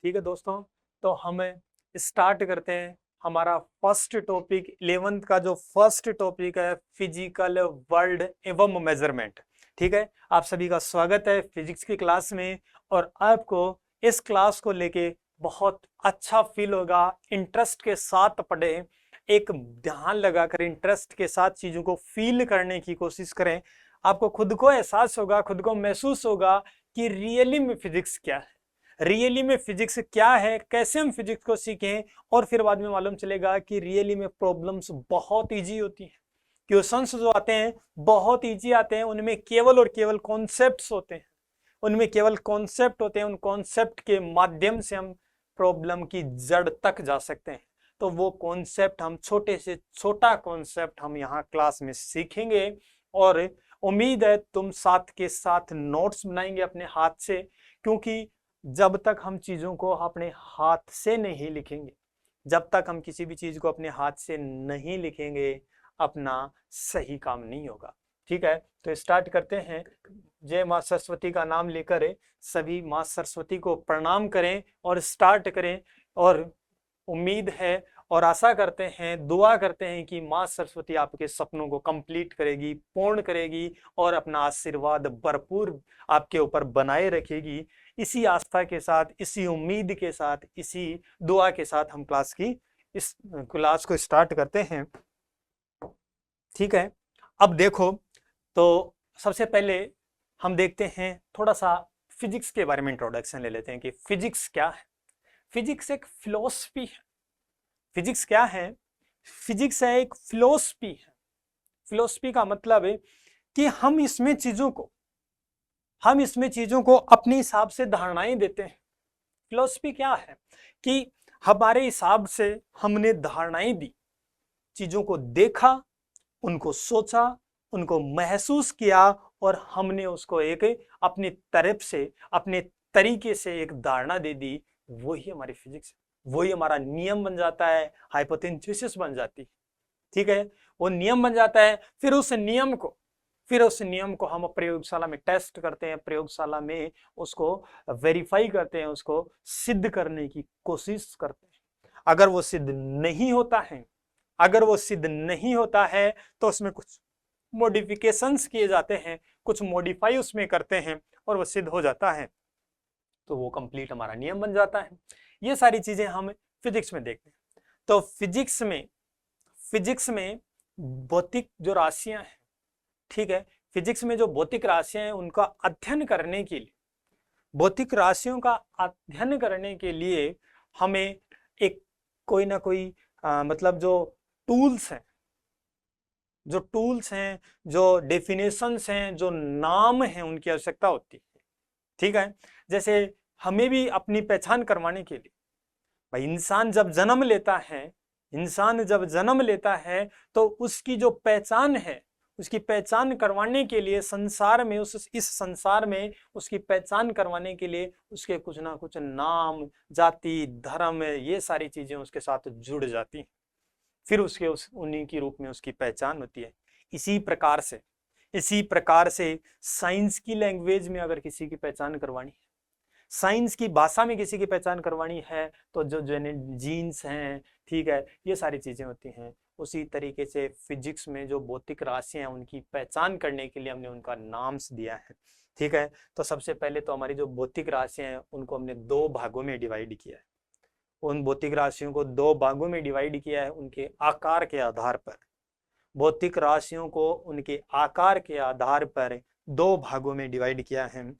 ठीक है दोस्तों, तो हम स्टार्ट करते हैं हमारा फर्स्ट टॉपिक 11th का जो फर्स्ट टॉपिक है फिजिकल वर्ल्ड एवं मेजरमेंट। ठीक है, आप सभी का स्वागत है फिजिक्स की क्लास में। और आपको इस क्लास को लेके बहुत अच्छा फील होगा। इंटरेस्ट के साथ पढ़े, एक ध्यान लगाकर इंटरेस्ट के साथ चीजों को फील करने की कोशिश करें। आपको खुद को एहसास होगा, खुद को महसूस होगा कि रियली में फिजिक्स क्या है, रियली में फिजिक्स क्या है, कैसे हम फिजिक्स को सीखें। और फिर बाद में मालूम चलेगा कि रियली में प्रॉब्लम्स बहुत इजी होती हैं, क्वेश्चंस जो आते हैं बहुत इजी आते हैं, उनमें केवल और केवल कॉन्सेप्ट्स होते हैं, उनमें केवल कॉन्सेप्ट होते हैं। उन कॉन्सेप्ट के माध्यम से हम प्रॉब्लम की जड़ तक जा सकते हैं। तो वो कॉन्सेप्ट हम छोटे से छोटा कॉन्सेप्ट हम यहाँ क्लास में सीखेंगे। और उम्मीद है तुम साथ के साथ नोट्स बनाएंगे अपने हाथ से, क्योंकि जब तक हम चीजों को अपने हाथ से नहीं लिखेंगे, जब तक हम किसी भी चीज को अपने हाथ से नहीं लिखेंगे, अपना सही काम नहीं होगा। ठीक है, तो स्टार्ट करते हैं। जय मां सरस्वती का नाम लेकर सभी मां सरस्वती को प्रणाम करें और स्टार्ट करें। और उम्मीद है और आशा करते हैं, दुआ करते हैं कि मां सरस्वती आपके सपनों को कंप्लीट करेगी, पूर्ण करेगी और अपना आशीर्वाद भरपूर आपके ऊपर बनाए रखेगी। इसी आस्था के साथ, इसी उम्मीद के साथ, इसी दुआ के साथ हम इस क्लास को स्टार्ट करते हैं। ठीक है, अब देखो, तो सबसे पहले हम देखते हैं थोड़ा सा फिजिक्स के बारे में इंट्रोडक्शन ले लेते हैं कि फिजिक्स क्या है। फिजिक्स एक फिलोसफी है। फिजिक्स क्या है? फिजिक्स है एक फिलोसफी है। फिलोसफी का मतलब है कि हम इसमें चीजों को अपने हिसाब से धारणाएं देते हैं। फिलोसफी क्या है कि हमारे हिसाब से हमने धारणाएं दी, चीजों को देखा, उनको सोचा, उनको महसूस किया और हमने उसको एक अपनी तरफ से, अपने तरीके से एक धारणा दे दी। वही हमारी फिजिक्स है, वही हमारा नियम बन जाता है, हाइपोथेसिस बन जाती है। ठीक है, वो नियम बन जाता है। फिर उस नियम को हम प्रयोगशाला में टेस्ट करते हैं, प्रयोगशाला में उसको वेरीफाई करते हैं, उसको सिद्ध करने की कोशिश करते हैं। अगर वो सिद्ध नहीं होता है तो उसमें कुछ मॉडिफिकेशंस किए जाते हैं, कुछ मॉडिफाई उसमें करते हैं और वो सिद्ध हो जाता है, तो वो कंप्लीट हमारा नियम बन जाता है। ये सारी चीजें हम फिजिक्स में देखते हैं। तो फिजिक्स में भौतिक जो राशियां हैं, ठीक है, फिजिक्स में जो भौतिक राशियां हैं उनका अध्ययन करने के लिए, भौतिक राशियों का अध्ययन करने के लिए हमें एक कोई ना कोई मतलब जो टूल्स हैं, जो डेफिनेशंस हैं, जो नाम हैं, उनकी आवश्यकता होती है। ठीक है, जैसे हमें भी अपनी पहचान करवाने के लिए, भाई इंसान जब जन्म लेता है तो उसकी जो पहचान है, उसकी पहचान करवाने के लिए संसार में, इस संसार में उसकी पहचान करवाने के लिए उसके कुछ ना कुछ नाम, जाति, धर्म, ये सारी चीजें उसके साथ जुड़ जाती हैं। फिर उन्हीं के रूप में उसकी पहचान होती है। इसी प्रकार से साइंस की लैंग्वेज में अगर किसी की पहचान करवानी है, साइंस की भाषा में किसी की पहचान करवानी है, तो जो जीन्स हैं, ठीक है, ये सारी चीजें होती हैं। उसी तरीके से फिजिक्स में जो भौतिक राशियां हैं उनकी पहचान करने के लिए हमने उनका नाम्स दिया है। ठीक है, तो सबसे पहले तो हमारी जो भौतिक राशियां हैं उनको हमने दो भागों में डिवाइड किया है। उन भौतिक राशियों को दो भागों में डिवाइड किया है उनके आकार के आधार पर। भौतिक राशियों को उनके आकार के आधार पर दो भागों में डिवाइड किया है।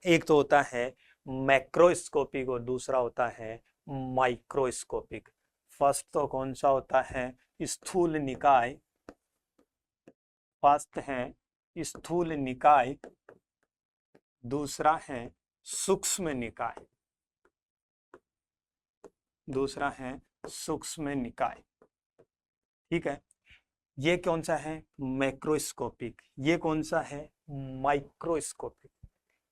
एक तो होता है मैक्रोस्कोपिक और दूसरा होता है माइक्रोस्कोपिक। फर्स्ट तो कौन सा होता है? स्थूल निकाय। फर्स्ट है स्थूल निकाय, दूसरा है सूक्ष्म निकाय। ठीक है, ये कौन सा है? मैक्रोस्कोपिक। ये कौन सा है? माइक्रोस्कोपिक।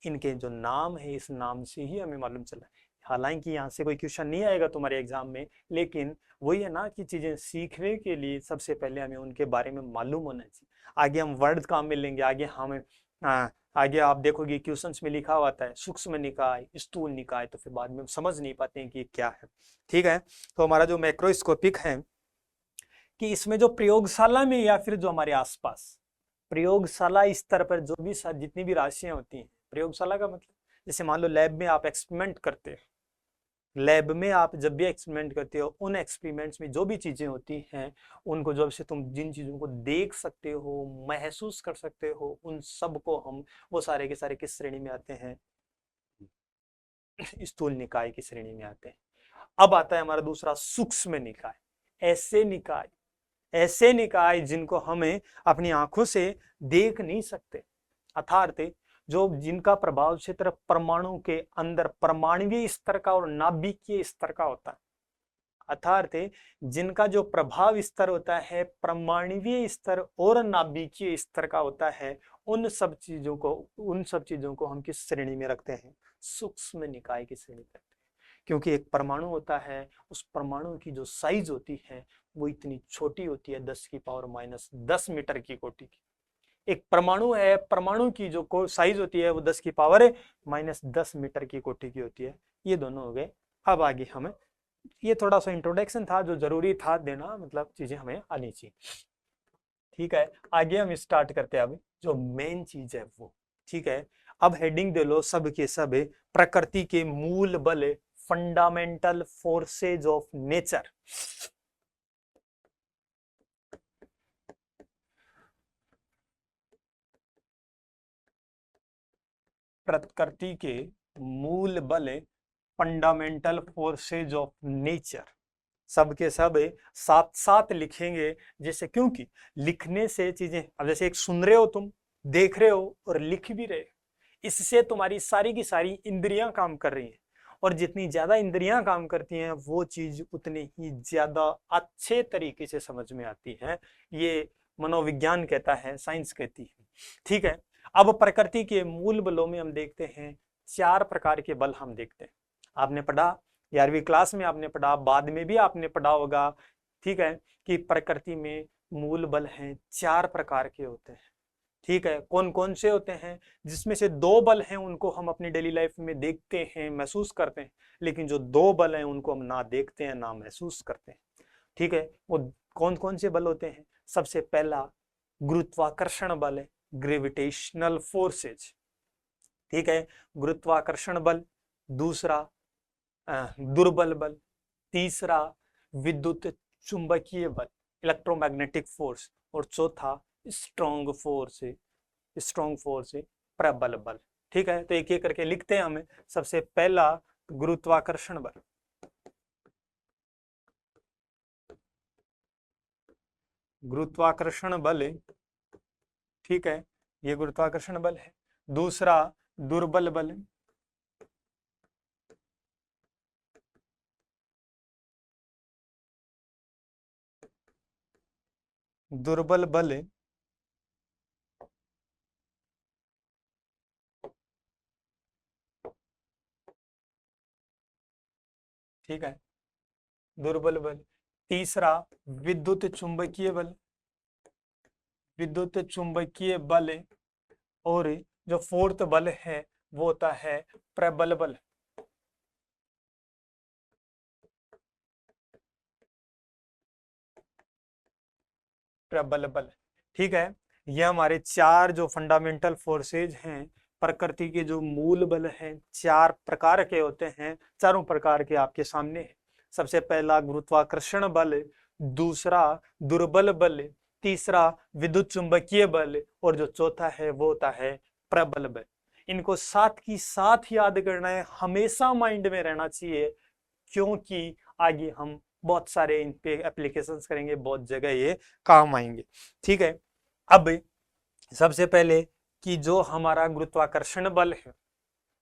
इनके जो नाम है, इस नाम से ही हमें मालूम चला। हालांकि यहाँ से कोई क्वेश्चन नहीं आएगा तुम्हारे एग्जाम में, लेकिन वही है ना कि चीजें सीखने के लिए सबसे पहले हमें उनके बारे में मालूम होना चाहिए। आगे हम वर्ड काम में लेंगे, आगे हम आगे आप देखोगे क्वेश्चंस में लिखा हुआ है सूक्ष्म निकाय, स्थूल निकाय, तो फिर बाद में हम समझ नहीं पाते हैं कि क्या है। ठीक है, तो हमारा जो मैक्रोस्कोपिक है कि इसमें जो प्रयोगशाला में या फिर जो हमारे आसपास प्रयोगशाला स्तर पर जो भी जितनी भी राशियां होती हैं, प्रयोगशाला का मतलब जैसे मान लो लैब में आप एक्सपेरिमेंट करते हो, लैब में आप जब भी एक्सपेरिमेंट करते हो उन एक्सपेरिमेंट्स में जो भी चीजें होती हैं उनको जब से तुम जिन चीजों को देख सकते हो, महसूस कर सकते हो, उन सब को हम वो सारे के सारे किस श्रेणी में आते हैं, स्थूल निकाय की श्रेणी में आते हैं। अब आता है हमारा दूसरा सूक्ष्म निकाय। ऐसे निकाय जिनको हमें अपनी आंखों से देख नहीं सकते, अर्थात जो जिनका प्रभाव क्षेत्र परमाणु के अंदर परमाणुवीय स्तर का और नाभिकीय स्तर का होता है, अर्थात जिनका जो प्रभाव स्तर होता है परमाणुवीय स्तर और नाभिकीय स्तर का होता है, उन सब चीजों को हम किस श्रेणी में रखते हैं, सूक्ष्म निकाय की श्रेणी में रखते हैं। क्योंकि एक परमाणु होता है, उस परमाणु की जो साइज होती है वो इतनी छोटी होती है, 10⁻10 मीटर की कोटि की। एक परमाणु है, परमाणु की जो साइज होती है वो 10⁻10 मीटर की कोटि की होती है। ये दोनों हो गए। अब आगे हमें ये थोड़ा सा इंट्रोडक्शन था जो जरूरी था देना, मतलब चीजें हमें आनी चाहिए। ठीक है, आगे हम स्टार्ट करते हैं अब जो मेन चीज है वो। ठीक है, अब हेडिंग दे लो सब के सब प्रकृति के मूल बल, फंडामेंटल फोर्सेज ऑफ नेचर। प्रकृति के मूल बल, फंडामेंटल फोर्सेज ऑफ नेचर, सबके सब साथ साथ लिखेंगे। जैसे क्योंकि लिखने से चीजें, अब जैसे एक सुन रहे हो, तुम देख रहे हो और लिख भी रहे हो, इससे तुम्हारी सारी की सारी इंद्रियां काम कर रही हैं, और जितनी ज्यादा इंद्रियां काम करती हैं वो चीज उतनी ही ज्यादा अच्छे तरीके से समझ में आती है। ये मनोविज्ञान कहता है, साइंस कहती है। ठीक है, अब प्रकृति के मूल बलों में हम देखते हैं 4 प्रकार के बल हम देखते हैं। आपने पढ़ा 11वीं क्लास में, आपने पढ़ा, बाद में भी आपने पढ़ा होगा। ठीक है, कि प्रकृति में मूल बल हैं 4 प्रकार के होते हैं। ठीक है, कौन कौन से होते हैं, जिसमें से 2 बल हैं उनको हम अपनी डेली लाइफ में देखते हैं, महसूस करते हैं, लेकिन जो 2 बल हैं उनको हम ना देखते हैं ना महसूस करते हैं। ठीक है, वो कौन कौन से बल होते हैं। सबसे पहला गुरुत्वाकर्षण बल है, ग्रेविटेशनल फोर्सेज। ठीक है, गुरुत्वाकर्षण बल। दूसरा दुर्बल बल। तीसरा विद्युत चुंबकीय बल, इलेक्ट्रोमैग्नेटिक फोर्स। और चौथा स्ट्रॉन्ग फोर्स है प्रबल बल। ठीक है, तो एक एक करके लिखते हैं हमें। सबसे पहला गुरुत्वाकर्षण बल। गुरुत्वाकर्षण बल, ठीक है, ये गुरुत्वाकर्षण बल है। दूसरा दुर्बल बल, दुर्बल बल, ठीक है, दुर्बल बल। तीसरा विद्युत चुंबकीय बल, विद्युत चुंबकीय बल। और जो फोर्थ बल है वो होता है प्रबल बल। प्रबल बल, ठीक है, ये हमारे 4 जो फंडामेंटल फोर्सेज हैं, प्रकृति के जो मूल बल हैं, 4 प्रकार के होते हैं, चारों प्रकार के आपके सामने हैं। सबसे पहला गुरुत्वाकर्षण बल, दूसरा दुर्बल बल, तीसरा विद्युत चुंबकीय बल, और जो चौथा है वो होता है प्रबल बल। इनको साथ की साथ याद करना है, हमेशा माइंड में रहना चाहिए, क्योंकि आगे हम बहुत सारे इन पे एप्लीकेशंस करेंगे, बहुत जगह ये काम आएंगे। ठीक है, अब सबसे पहले कि जो हमारा गुरुत्वाकर्षण बल है,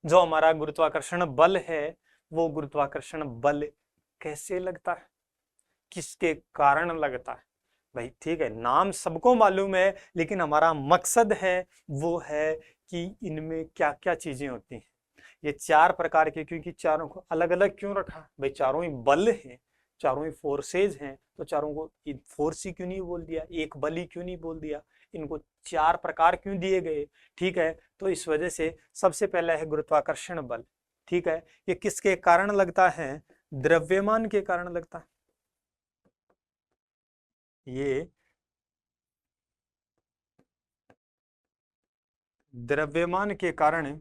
जो हमारा गुरुत्वाकर्षण बल है, वो गुरुत्वाकर्षण बल कैसे लगता है, किसके कारण लगता है। भाई ठीक है, नाम सबको मालूम है, लेकिन हमारा मकसद है वो है कि इनमें क्या क्या चीजें होती हैं। ये 4 प्रकार के, क्योंकि चारों को अलग अलग क्यों रखा भाई, चारों ही बल हैं, चारों ही फोर्सेज हैं, तो चारों को फोर्स ही क्यों नहीं बोल दिया, एक बल ही क्यों नहीं बोल दिया। इनको 4 प्रकार क्यों दिए गए, ठीक है। तो इस वजह से सबसे पहला है गुरुत्वाकर्षण बल, ठीक है। ये किसके कारण लगता है, द्रव्यमान के कारण लगता है। ये द्रव्यमान के कारण,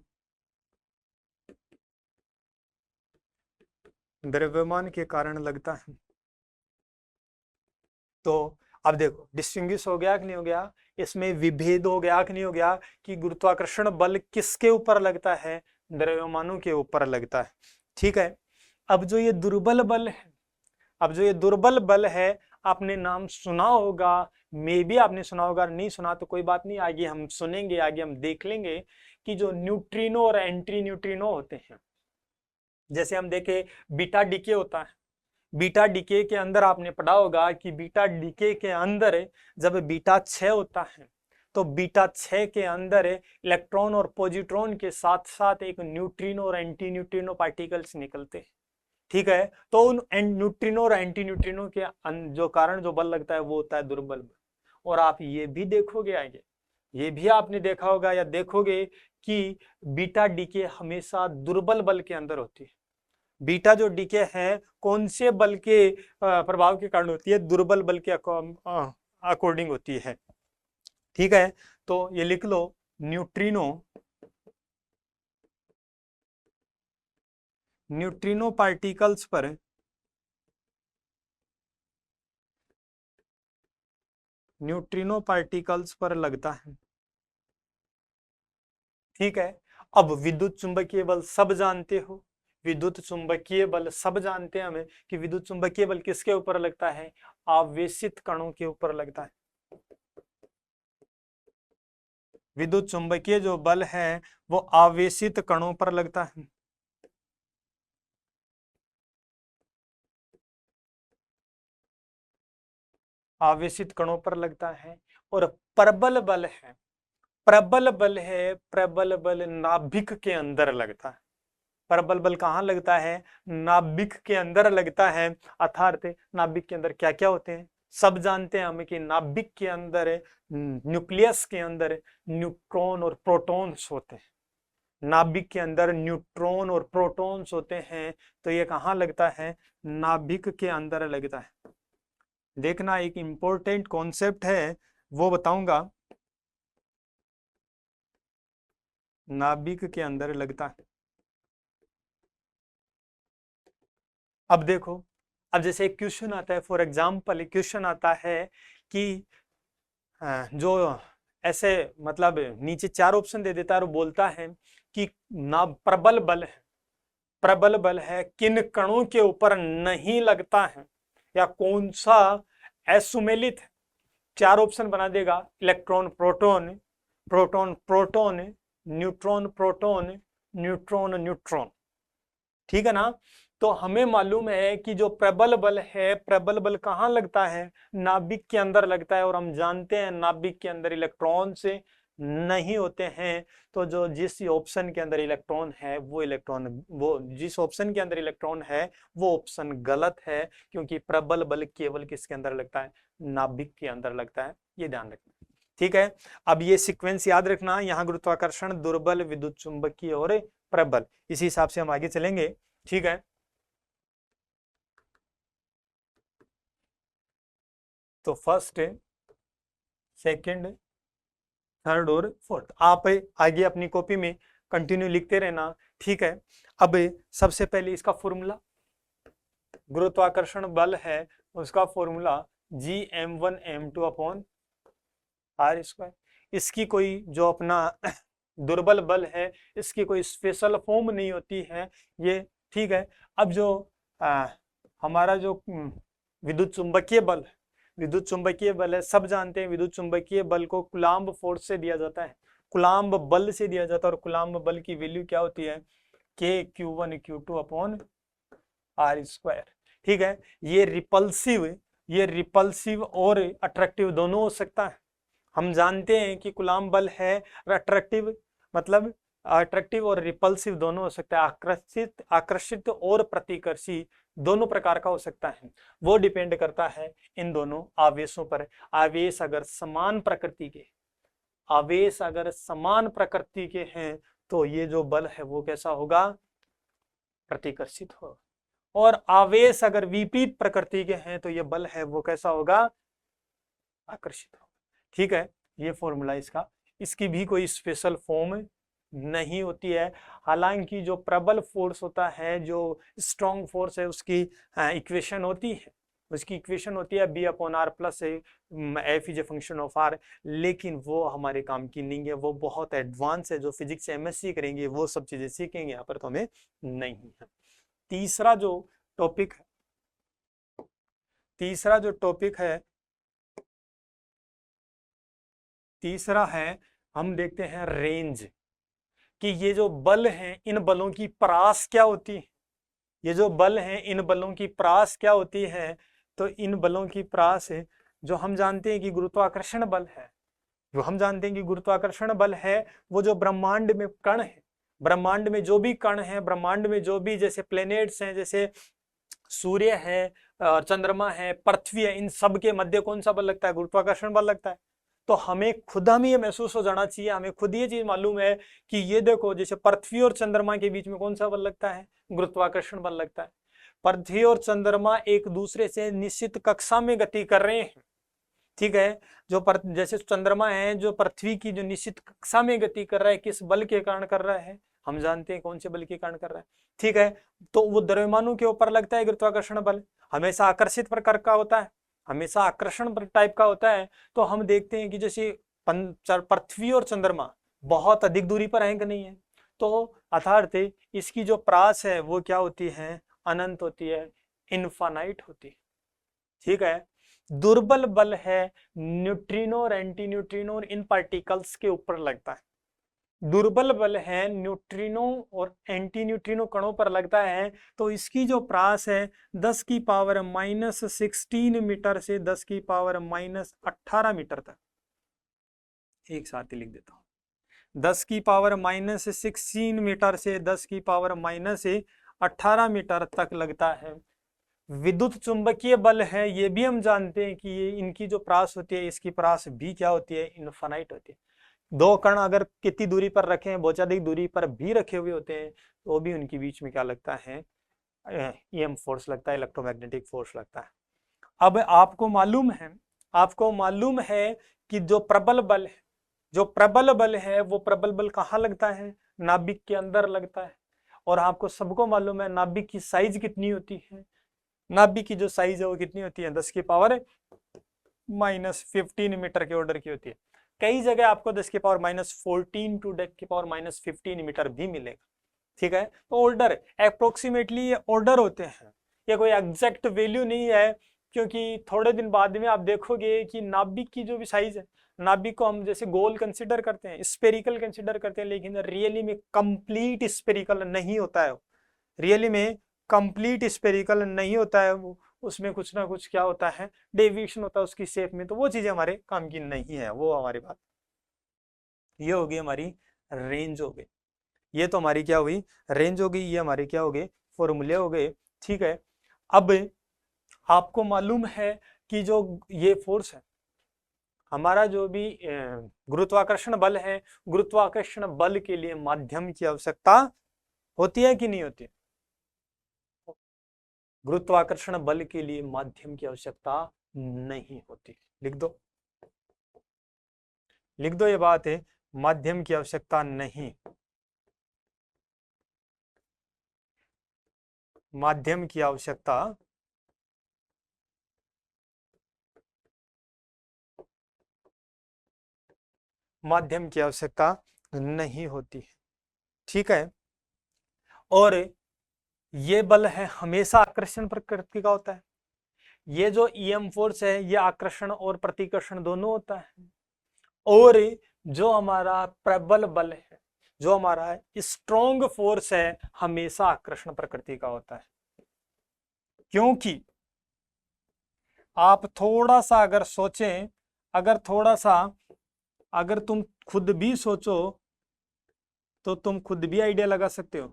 द्रव्यमान के कारण लगता है। तो अब देखो डिस्टिंग्विश हो गया कि नहीं हो गया, इसमें विभेद हो गया कि नहीं हो गया, कि गुरुत्वाकर्षण बल किसके ऊपर लगता है, द्रव्यमानों के ऊपर लगता है, ठीक है। अब जो ये दुर्बल बल है, अब जो ये दुर्बल बल है, आपने नाम सुना होगा, मे भी आपने सुना होगा, नहीं सुना तो कोई बात नहीं, आगे हम सुनेंगे, आगे हम देख लेंगे कि जो न्यूट्रिनो और एंटी न्यूट्रिनो होते हैं, जैसे हम देखें बीटा डीके होता है, बीटा डीके के अंदर आपने पढ़ा होगा कि बीटा डीके के अंदर जब बीटा 6 होता है तो बीटा 6 के अंदर इलेक्ट्रॉन और पॉजिट्रॉन के साथ साथ एक न्यूट्रिनो और एंटी न्यूट्रिनो पार्टिकल्स निकलते हैं, ठीक है। तो उन न्यूट्रिनो और एंटी न्यूट्रिनो के जो कारण जो बल लगता है वो होता है दुर्बल बल। और आप ये भी देखोगे आगे, ये भी आपने देखा होगा या देखोगे कि बीटा डीके हमेशा दुर्बल बल के अंदर होती है। बीटा जो डीके है कौन से बल के प्रभाव के कारण होती है, दुर्बल बल के अकॉर्डिंग होती है, ठीक है। तो ये लिख लो, न्यूट्रिनो, न्यूट्रिनो पार्टिकल्स पर न्यूट्रिनो पार्टिकल्स पर लगता है, ठीक है। अब विद्युत चुंबकीय बल सब जानते हो, विद्युत चुंबकीय बल सब जानते हैं हमें कि विद्युत चुंबकीय बल किसके ऊपर लगता है, आवेशित कणों के ऊपर लगता है। विद्युत चुंबकीय जो बल है वो आवेशित कणों पर लगता है, आवेशित कणों पर लगता है। और प्रबल बल है, प्रबल बल है, प्रबल बल नाभिक के अंदर लगता है। प्रबल बल कहाँ लगता है, नाभिक के अंदर लगता है। अर्थात नाभिक के अंदर क्या क्या होते हैं, सब जानते हैं हमें कि नाभिक के अंदर न्यूक्लियस के अंदर न्यूट्रॉन और प्रोटॉन्स होते हैं, नाभिक के अंदर न्यूट्रॉन और प्रोटॉन्स होते हैं। तो ये कहाँ लगता है, नाभिक के अंदर लगता है। देखना एक इंपॉर्टेंट कॉन्सेप्ट है वो बताऊंगा, नाभिक के अंदर लगता है। अब देखो, अब जैसे एक क्वेश्चन आता है, फॉर एग्जांपल एक क्वेश्चन आता है कि जो ऐसे मतलब नीचे 4 ऑप्शन दे देता है और बोलता है कि ना प्रबल बल है, प्रबल बल है किन कणों के ऊपर नहीं लगता है, या कौन सा असुमेलित है। 4 ऑप्शन बना देगा, electron proton, proton proton, neutron proton, neutron neutron, ठीक है ना। तो हमें मालूम है कि जो प्रबल बल है, प्रबल बल कहाँ लगता है, नाभिक के अंदर लगता है। और हम जानते हैं नाभिक के अंदर इलेक्ट्रॉन से नहीं होते हैं। तो जो जिस ऑप्शन के अंदर इलेक्ट्रॉन है वो इलेक्ट्रॉन, वो जिस ऑप्शन के अंदर इलेक्ट्रॉन है वो ऑप्शन गलत है, क्योंकि प्रबल बल केवल किसके अंदर लगता है, नाभिक के अंदर लगता है। ये ध्यान रखना, ठीक है। अब ये सीक्वेंस याद रखना, यहाँ गुरुत्वाकर्षण, दुर्बल, विद्युत चुंबकीय और प्रबल, इसी हिसाब से हम आगे चलेंगे, ठीक है। तो फर्स्ट, सेकंड, थर्ड और फोर्थ आप आगे अपनी कॉपी में कंटिन्यू लिखते रहना, ठीक है। अब सबसे पहले इसका फॉर्मूला, गुरुत्वाकर्षण बल है उसका formula Gm1m2 upon are square. इसकी कोई जो अपना दुर्बल बल है इसकी कोई स्पेशल फॉर्म नहीं होती है ये, ठीक है। अब जो हमारा जो विद्युत चुंबकीय बल, विद्युत चुंबकीय बल है, सब जानते हैं विद्युत चुंबकीय बल को कूलाम्ब फोर्स से दिया जाता है, कूलाम्ब बल से दिया जाता है। और कूलाम्ब बल की वैल्यू क्या होती है, K Q1 upon are square, ठीक है। ये रिपल्सिव और अट्रैक्टिव दोनों हो सकता है। हम जानते हैं कि कूलाम्ब बल है अट्रैक्टिव, मतलब अट्रैक्टिव और रिपल्सिव दोनों हो सकता है, आकर्षित आकर्षित और प्रतिकर्षी दोनों प्रकार का हो सकता है। वो डिपेंड करता है इन दोनों आवेशों पर। आवेश अगर समान प्रकृति के, आवेश अगर समान प्रकृति के हैं तो ये जो बल है वो कैसा होगा, प्रतिकर्षित हो, और आवेश अगर विपरीत प्रकृति के हैं तो ये बल है वो कैसा होगा, आकर्षित होगा। ठीक है, ये फॉर्मूला इसका, इसकी भी कोई स्पेशल फॉर्म नहीं होती है। हालांकि जो प्रबल फोर्स होता है, जो स्ट्रॉन्ग फोर्स है, उसकी इक्वेशन होती है, उसकी इक्वेशन होती है B upon R plus F is a function of R, लेकिन वो हमारे काम की नहीं है, वो बहुत एडवांस है। जो फिजिक्स से एमएससी करेंगे वो सब चीजें सीखेंगे, यहाँ पर तो हमें नहीं है। तीसरा जो टॉपिक है, तीसरा जो टॉपिक है, तीसरा है, हम देखते हैं रेंज, कि ये जो बल हैं इन बलों की परास क्या होती है। ये जो बल हैं इन बलों की परास क्या होती है, तो इन बलों की परास है, जो हम जानते हैं कि गुरुत्वाकर्षण बल है, जो हम जानते हैं कि गुरुत्वाकर्षण बल है, वो जो ब्रह्मांड में कण है, ब्रह्मांड में जो भी कण है, ब्रह्मांड में जो भी जैसे प्लेनेट्स हैं, जैसे सूर्य है, चंद्रमा है, पृथ्वी है, इन सब के मध्य कौन सा बल लगता है, गुरुत्वाकर्षण बल लगता है। तो हमें खुद हम ये महसूस हो जाना चाहिए, हमें खुद ये चीज मालूम है कि ये देखो, जैसे पृथ्वी और चंद्रमा के बीच में कौन सा बल लगता है, गुरुत्वाकर्षण बल लगता है। पृथ्वी और चंद्रमा एक दूसरे से निश्चित कक्षा में गति कर रहे हैं, ठीक है। जो जैसे चंद्रमा है, जो पृथ्वी की जो निश्चित कक्षा में गति कर रहा है, किस बल के कारण कर रहा है, हम जानते हैं कौन से बल के कारण कर रहा है, ठीक है। तो वो द्रव्यमानों के ऊपर लगता है गुरुत्वाकर्षण बल, हमेशा आकर्षित प्रकार का होता है, हमेशा आकर्षण टाइप का होता है। तो हम देखते हैं कि जैसे पृथ्वी और चंद्रमा बहुत अधिक दूरी पर है कि नहीं है, तो अर्थात इसकी जो प्रास है वो क्या होती है, अनंत होती है, इनफाइनाइट होती है, ठीक है। दुर्बल बल है न्यूट्रिनो और एंटी न्यूट्रिनो और इन पार्टिकल्स के ऊपर लगता है। दुर्बल बल है न्यूट्रिनो और एंटी न्यूट्रिनो कणों पर लगता है। तो इसकी जो प्रास है 10 की पावर -16 मीटर से 10 की पावर -18 मीटर तक, एक साथ ही लिख देता हूं, 10 की पावर -16 मीटर से 10 की पावर -18 मीटर तक लगता है। विद्युत चुंबकीय बल है, ये भी हम जानते हैं कि ये इनकी जो प्रास होती है, इसकी प्रास भी क्या होती है, इनफाइनाइट होती है। दो कण अगर कितनी दूरी पर रखे हैं, बहुत अधिक दूरी पर भी रखे हुए होते हैं, तो भी उनके बीच में क्या लगता है, ईएम फोर्स लगता है, इलेक्ट्रोमैग्नेटिक फोर्स लगता है। अब आपको मालूम है, आपको मालूम है कि जो प्रबल बल है, जो प्रबल बल है, वो प्रबल बल कहाँ लगता है, नाभिक के अंदर लगता है। और आपको सबको मालूम है नाभिक की साइज कितनी होती है, नाभिक की जो साइज है वो कितनी होती है, 10 की पावर -15 मीटर के ऑर्डर की होती है। कई जगह आपको 10 की पावर -14 टू 10 की पावर -15 मीटर भी मिलेगा, ठीक है। तो ऑर्डर अप्रोक्सीमेटली ये ऑर्डर होते हैं, ये कोई एग्जैक्ट वैल्यू नहीं है, क्योंकि थोड़े दिन बाद में आप देखोगे कि नाभिक की जो भी साइज है, नाभिक को हम जैसे गोल कंसिडर करते हैं, स्पेरिकल कंसिडर करते हैं, लेकिन रियली में कंप्लीट स्पेरिकल नहीं होता है, रियली में कंप्लीट स्पेरिकल नहीं होता है वो, उसमें कुछ ना कुछ क्या होता है, डेविएशन होता है उसकी शेप में। तो वो चीजें हमारे काम की नहीं है, वो हमारी बात, ये होगी हमारी रेंज हो गई, ये तो हमारी क्या हुई, रेंज हो गई, ये हमारे क्या हो गए, फॉर्मूले हो गए, ठीक है। अब आपको मालूम है कि जो ये फोर्स है, हमारा जो भी गुरुत्वाकर्षण बल है, गुरुत्वाकर्षण बल के लिए माध्यम की आवश्यकता होती है कि नहीं होती है? गुरुत्वाकर्षण बल के लिए माध्यम की आवश्यकता नहीं होती, लिख दो, लिख दो, ये बात है, माध्यम की आवश्यकता नहीं, माध्यम की आवश्यकता माध्यम की आवश्यकता नहीं होती, ठीक है। और ये बल है हमेशा आकर्षण प्रकृति का होता है, ये जो ईएम फोर्स है ये आकर्षण और प्रतिकर्षण दोनों होता है। और जो हमारा प्रबल बल है, जो हमारा स्ट्रॉन्ग फोर्स है, हमेशा आकर्षण प्रकृति का होता है। क्योंकि आप थोड़ा सा अगर सोचें, अगर थोड़ा सा अगर तुम खुद भी सोचो तो तुम खुद भी आइडिया लगा सकते हो,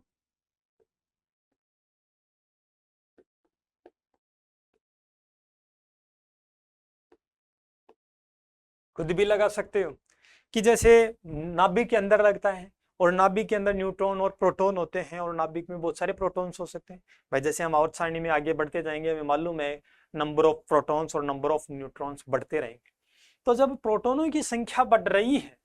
खुद भी लगा सकते हो कि जैसे नाभिक के अंदर लगता है और नाभिक के अंदर न्यूट्रॉन और प्रोटॉन होते हैं और नाभिक में बहुत सारे प्रोटॉन्स हो सकते हैं। भाई जैसे हम आवर्त सारणी में आगे बढ़ते जाएंगे हमें मालूम है नंबर ऑफ प्रोटॉन्स और नंबर ऑफ न्यूट्रॉन्स बढ़ते रहेंगे। तो जब प्रोटॉनों की संख्या बढ़ रही है,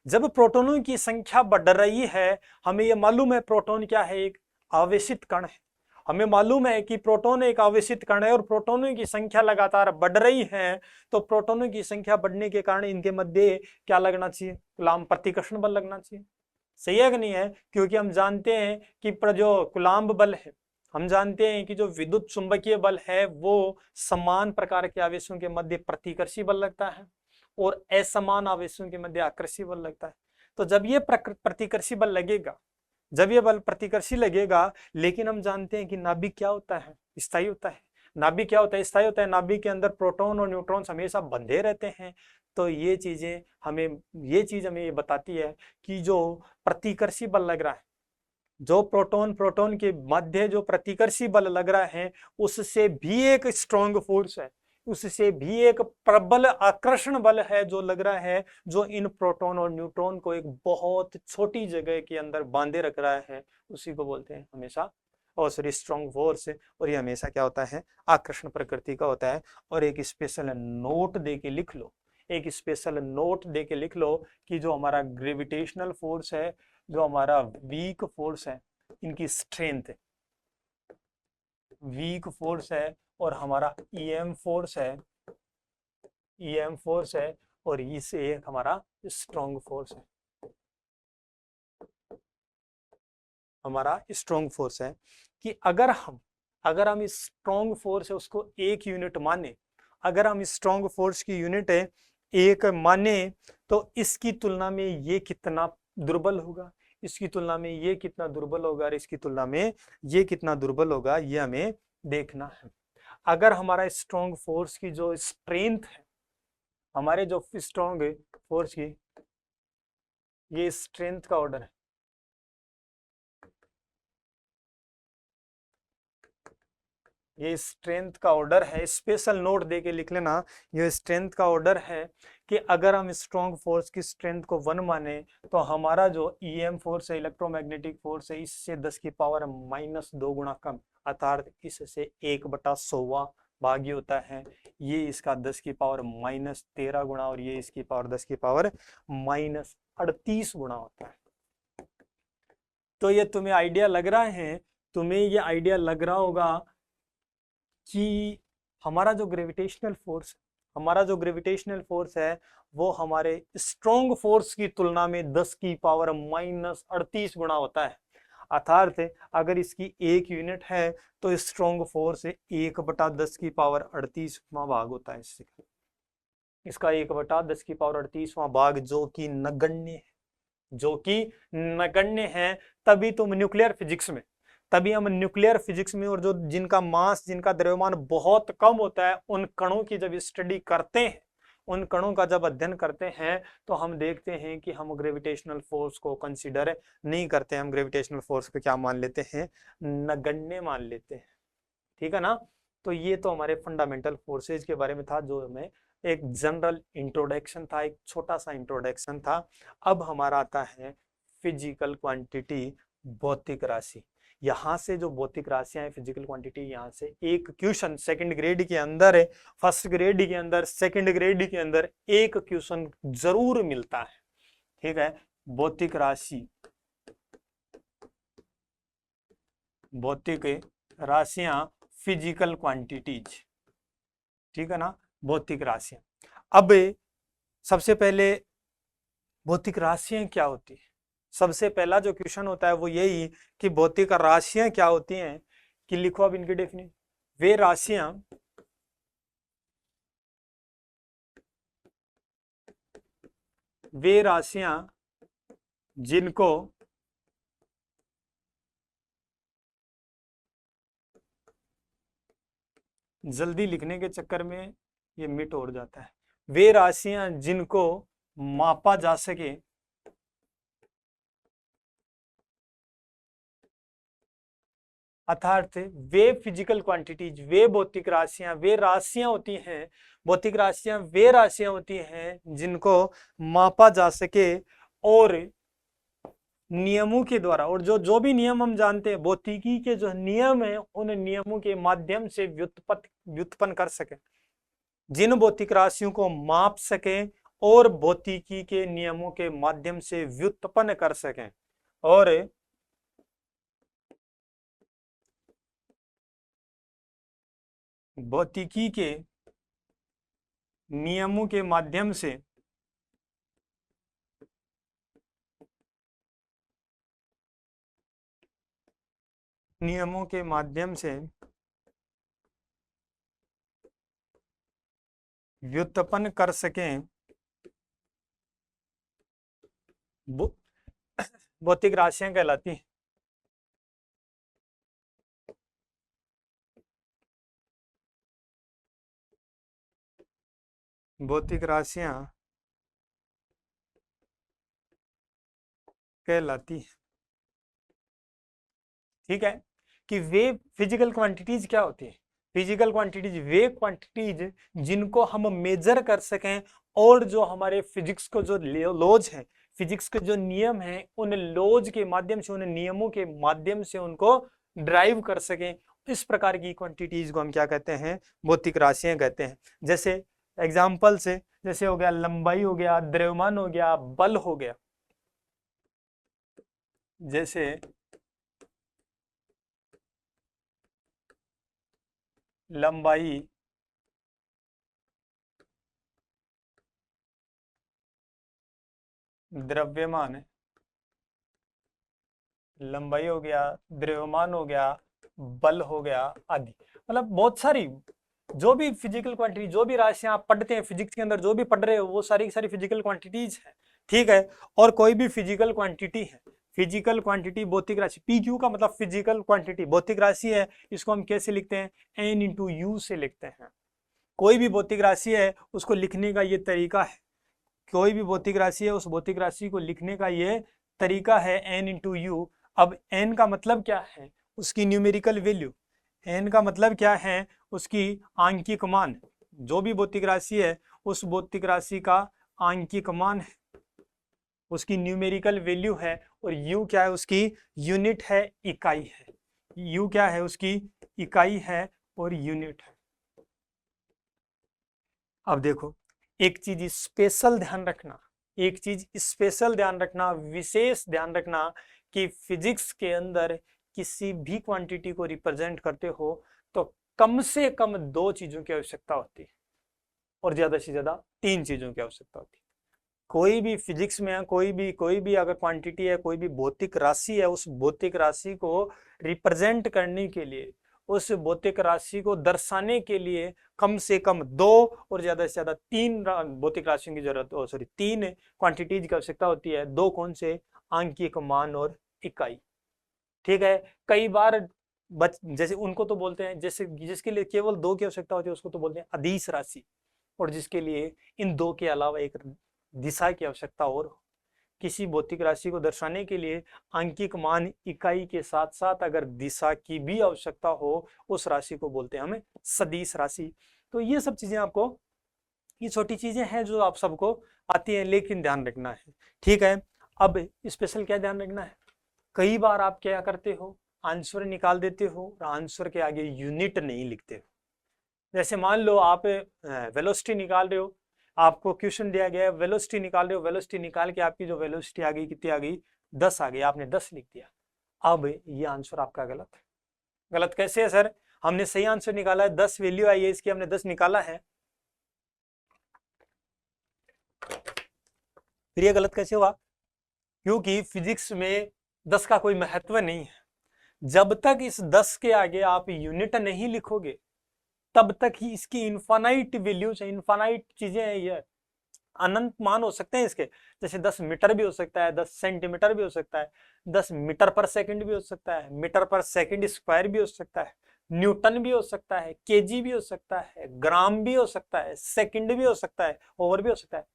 जब प्रोटॉनों की संख्या बढ़ रही है, हमें यह मालूम है प्रोटॉन क्या है, एक आवेशित कण है। हमें मालूम है कि प्रोटॉन एक आवेशित कण है और प्रोटॉनों की संख्या लगातार बढ़ रही है। तो प्रोटॉनों की संख्या बढ़ने के कारण इनके मध्य क्या लगना चाहिए, कूलाम्ब प्रतिकर्षण बल लगना चाहिए। सही है कि नहीं है? क्योंकि हम जानते हैं कि जो कूलाम्ब बल है, हम जानते हैं कि जो विद्युत चुंबकीय बल है वो समान प्रकार के आवेशों के मध्य प्रतिकर्षी बल लगता है और असमान आवेशों के मध्य आकर्षी बल लगता है। तो जब ये प्रतिकर्षी बल लगेगा, जब ये बल प्रतिकर्षी लगेगा, लेकिन हम जानते हैं कि नाभिक क्या होता है, स्थायी होता है। नाभिक क्या होता है, स्थायी होता है। नाभिक के अंदर प्रोटॉन और न्यूट्रॉन हमेशा बंधे रहते हैं। तो ये चीज हमें ये बताती है कि जो प्रतिकर्षी बल लग रहा है, जो प्रोटॉन के मध्य जो प्रतिकर्षी बल लग रहा है, उससे भी एक स्ट्रॉन्ग फोर्स है, उससे भी एक प्रबल आकर्षण बल है जो लग रहा है, जो इन प्रोटॉन और न्यूट्रॉन को एक बहुत छोटी जगह के अंदर बांधे रख रहा है। उसी को बोलते हैं हमेशा और सॉरी स्ट्रॉन्ग फोर्स। और ये हमेशा क्या होता है, आकर्षण प्रकृति का होता है। और एक स्पेशल नोट दे के लिख लो, एक स्पेशल नोट दे के लिख लो कि जो हमारा ग्रेविटेशनल फोर्स है, जो हमारा वीक फोर्स है, इनकी स्ट्रेंथ है, वीक फोर्स है, और हमारा ईएम फोर्स है, ईएम फोर्स है, और इसे एक हमारा स्ट्रॉन्ग फोर्स है, हमारा स्ट्रॉन्ग फोर्स है। कि अगर हम इस स्ट्रॉन्ग फोर्स है उसको एक यूनिट माने, अगर हम स्ट्रॉन्ग फोर्स की यूनिट है एक माने, तो इसकी तुलना में ये कितना दुर्बल होगा, इसकी तुलना में ये कितना दुर्बल होगा, और इसकी तुलना में ये कितना दुर्बल होगा, ये हमें देखना है। अगर हमारा स्ट्रॉन्ग फोर्स की जो स्ट्रेंथ है, हमारे जो स्ट्रॉन्ग फोर्स की ये स्ट्रेंथ का ऑर्डर है, ये स्ट्रेंथ का ऑर्डर है, स्पेशल नोट दे के लिख लेना, ये स्ट्रेंथ का ऑर्डर है कि अगर हम स्ट्रॉन्ग फोर्स की स्ट्रेंथ को 1 माने, तो हमारा जो ईएम फोर्स है, इलेक्ट्रोमैग्नेटिक फोर्स है, इससे 10 की पावर -2 गुना कम, अर्थात इससे 1/100वां भाग ही होता है। ये इसका 10 की पावर -13 गुना और ये इसकी पावर 10 की पावर -38 गुना होता है। तो ये तुम्हें आइडिया लग रहा है, तुम्हें ये आइडिया लग रहा होगा कि हमारा जो ग्रेविटेशनल फोर्स है वो हमारे स्ट्रॉन्ग फोर्स की तुलना में 10 की पावर -38 गुना होता है। अर्थात अगर इसकी एक यूनिट है तो स्ट्रॉन्ग फोर्स 1/10 की पावर 38वां भाग होता है इससे, इसका 1/10 की पावर 38वां भाग, जो कि नगण्य है, जो कि नगण्य है। तभी तुम न्यूक्लियर फिजिक्स में, तभी हम न्यूक्लियर फिजिक्स में, और जो जिनका मास, जिनका द्रव्यमान बहुत कम होता है, उन कणों की जब स्टडी करते हैं, उन कणों का जब अध्ययन करते हैं, तो हम देखते हैं कि हम ग्रेविटेशनल फोर्स को कंसीडर नहीं करते, हम ग्रेविटेशनल फोर्स को क्या मान लेते हैं, नगण्य मान लेते हैं। ठीक है ना? तो ये तो हमारे फंडामेंटल फोर्सेज के बारे में था, जो हमें एक जनरल इंट्रोडक्शन था, एक छोटा सा इंट्रोडक्शन था। अब हमारा आता है फिजिकल क्वांटिटी, भौतिक राशि। यहाँ से जो भौतिक राशियां हैं, फिजिकल क्वांटिटी, यहाँ से एक क्वेश्चन सेकंड ग्रेड के अंदर है, फर्स्ट ग्रेड के अंदर, सेकंड ग्रेड के अंदर एक क्वेश्चन जरूर मिलता है। ठीक है, भौतिक राशि, भौतिक राशियां, फिजिकल क्वांटिटीज। ठीक है ना, भौतिक राशियां। अब सबसे पहले भौतिक राशियां क्या होती है, सबसे पहला जो क्वेश्चन होता है वो यही कि भौतिक राशियां क्या होती हैं। कि लिखो अब इनकी डेफिनेशन, वे राशियां जिनको जल्दी लिखने के चक्कर में ये मिट हो जाता है। वे राशियां जिनको मापा जा सके, अर्थात वे फिजिकल क्वांटिटीज, वे भौतिक राशियां, वे राशियां होती हैं, भौतिक राशियां वे राशियां होती हैं जिनको मापा जा सके और नियमों के द्वारा, और जो जो भी नियम हम जानते हैं, भौतिकी के जो नियम है उन नियमों के माध्यम से व्युत्पन्न कर सके, जिन भौतिक राशियों को माप सके और भौतिकी के नियमों के माध्यम से व्युत्पन्न कर सकें, और भौतिकी के नियमों के माध्यम से व्युत्पन्न कर सकें भौतिक राशियां कहलाती हैं। भौतिक राशियां कहलाती है। ठीक है, कि वे फिजिकल क्वांटिटीज क्या होती है? फिजिकल क्वांटिटीज वे क्वांटिटीज जिनको हम मेजर कर सकें और जो हमारे फिजिक्स को जो लॉज है, फिजिक्स के जो नियम हैं, उन लॉज के माध्यम से, उन नियमों के माध्यम से उनको ड्राइव कर सकें, इस प्रकार की क्वांटिटीज को हम क्या कहते हैं? भौतिक राशियां कहते हैं। जैसे एग्जाम्पल से, जैसे हो गया लंबाई, हो गया द्रव्यमान, हो गया बल, हो गया। जैसे लंबाई, द्रव्यमान, लंबाई हो गया, द्रव्यमान हो गया, बल हो गया आदि, मतलब बहुत सारी जो भी फिजिकल क्वांटिटी, जो भी राशियां आप पढ़ते हैं फिजिक्स के अंदर, जो भी पढ़ रहे हो, वो सारी की सारी फिजिकल क्वांटिटीज है। ठीक है, और कोई भी फिजिकल क्वांटिटी है, फिजिकल क्वांटिटी भौतिक राशि, पी क्यू का मतलब फिजिकल क्वांटिटी, भौतिक राशि है, इसको हम कैसे लिखते हैं? एन इंटू यू से लिखते हैं। कोई भी भौतिक राशि है उसको लिखने का ये तरीका है, कोई भी भौतिक राशि है उस भौतिक राशि को लिखने का ये तरीका है एन इंटू यू। अब एन का मतलब क्या है? उसकी न्यूमेरिकल वैल्यू। एन का मतलब क्या है? उसकी आंकिक मान। जो भी भौतिक राशि है उस भौतिक राशि का आंकिक मान है, उसकी न्यूमेरिकल वैल्यू है। और यू क्या है? उसकी यूनिट है, इकाई है। यू क्या है? उसकी इकाई है और यूनिट है। अब देखो, एक चीज स्पेशल ध्यान रखना, एक चीज स्पेशल ध्यान रखना, विशेष ध्यान रखना कि फिजिक्स के अंदर किसी भी क्वांटिटी को रिप्रेजेंट करते हो तो कम से कम दो चीजों की आवश्यकता होती है और ज्यादा से ज्यादा तीन चीजों की आवश्यकता होती है। कोई भी फिजिक्स में कोई भी अगर क्वांटिटी है, कोई भी भौतिक राशि है, उस भौतिक राशि को रिप्रेजेंट करने के लिए, उस भौतिक राशि को दर्शाने के लिए कम से कम दो और ज्यादा से ज्यादा तीन भौतिक राशियों की जरूरत, सॉरी तीन क्वांटिटीज की आवश्यकता होती है। दो कौन से? आंकिक मान और इकाई। ठीक है, कई बार जैसे उनको तो बोलते हैं, जैसे जिसके लिए केवल दो की आवश्यकता होती है उसको तो बोलते हैं अदिश राशि, और जिसके लिए इन दो के अलावा एक दिशा की आवश्यकता और हो। किसी भौतिक राशि को दर्शाने के लिए आंकिक मान, इकाई के साथ साथ अगर दिशा की भी आवश्यकता हो, उस राशि को बोलते हैं हमें सदिश राशि। तो ये सब चीजें आपको, ये छोटी चीजें हैं जो आप सबको आती हैं, लेकिन ध्यान रखना है। ठीक है, अब स्पेशल क्या ध्यान रखना है? कई बार आप क्या करते हो? आंसर निकाल देते हो और आंसर के आगे यूनिट नहीं लिखते हो। जैसे मान लो आप वेलोसिटी निकाल रहे हो, आपको क्वेश्चन दिया गया है वेलोसिटी निकाल रहे हो, वेलोसिटी निकाल के आपकी जो वेलोसिटी आ गई, कितनी आ गई? 10 आ गई, आपने 10 लिख दिया। अब ये आंसर आपका गलत है। गलत कैसे है सर? हमने सही आंसर निकाला है, 10 वैल्यू आई है इसकी, हमने 10 निकाला है, फिर ये गलत कैसे हुआ? क्योंकि फिजिक्स में 10 का कोई महत्व नहीं है। जब तक इस 10 के आगे आप यूनिट नहीं लिखोगे तब तक ही इसकी इनफाइनाइट वैल्यूज है, इनफाइनाइट चीजें हैं, ये अनंत मान हो सकते हैं इसके। जैसे 10 मीटर भी हो सकता है, 10 सेंटीमीटर भी हो सकता है, 10 मीटर पर सेकंड भी हो सकता है, मीटर पर सेकंड स्क्वायर भी हो सकता है, न्यूटन भी हो सकता है, केजी भी हो सकता है, ग्राम भी हो सकता है, सेकंड भी हो सकता है, ओवर भी हो सकता है,